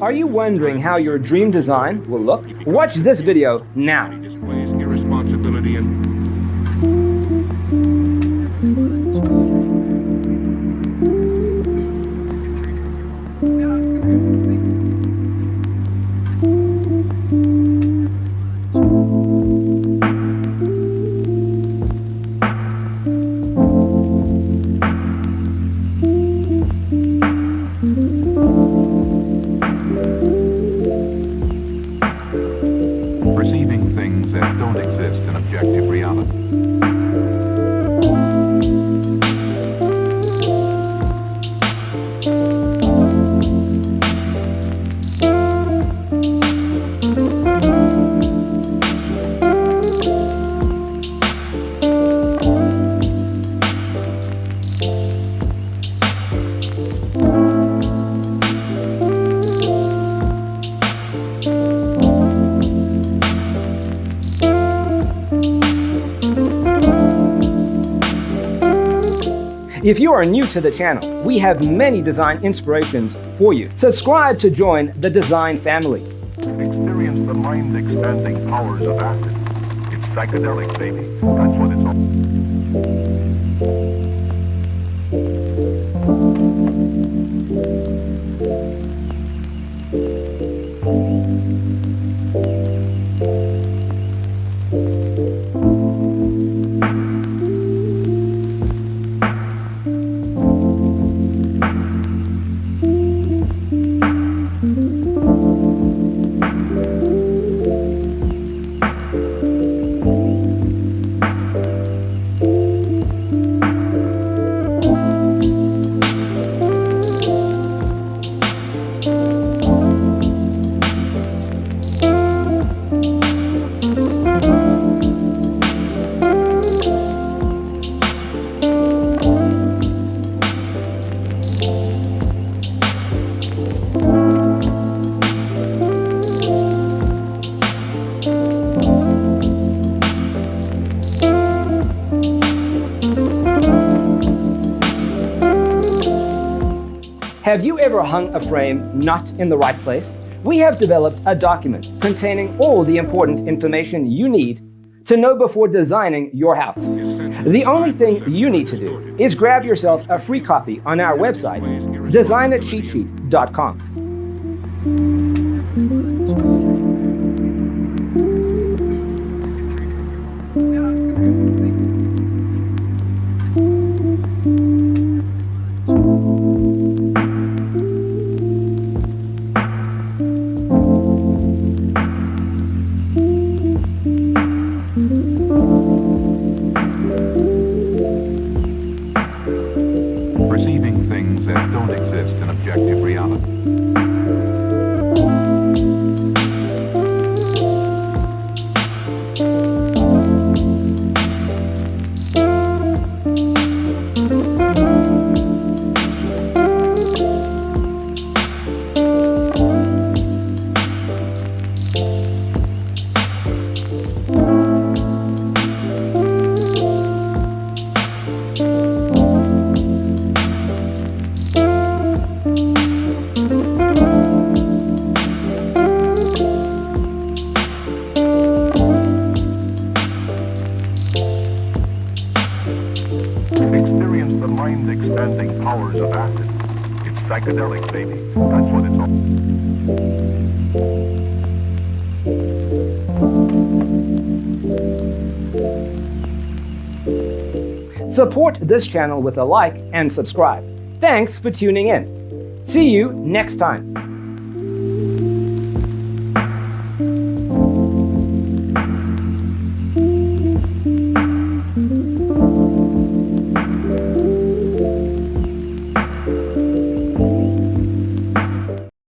Are you wondering how your dream design will look? Watch this video now. Displays irresponsibility and perceiving things that don't exist in objective reality. If you are new to the channel, we have many design inspirations for you. Subscribe to join the design family. Experience the mind-expanding powers of acid. It's psychedelic, baby. That's what it's all. Have you ever hung a frame not in the right place? We have developed a document containing all the important information you need to know before designing your house. The only thing you need to do is grab yourself a free copy on our website, designitcheatsheet.com. Perceiving things that don't exist in objective reality. Experience the mind-expanding powers of acid. It's psychedelic, baby. That's what it's all. Support this channel with a like and subscribe. Thanks for tuning in. See you next time.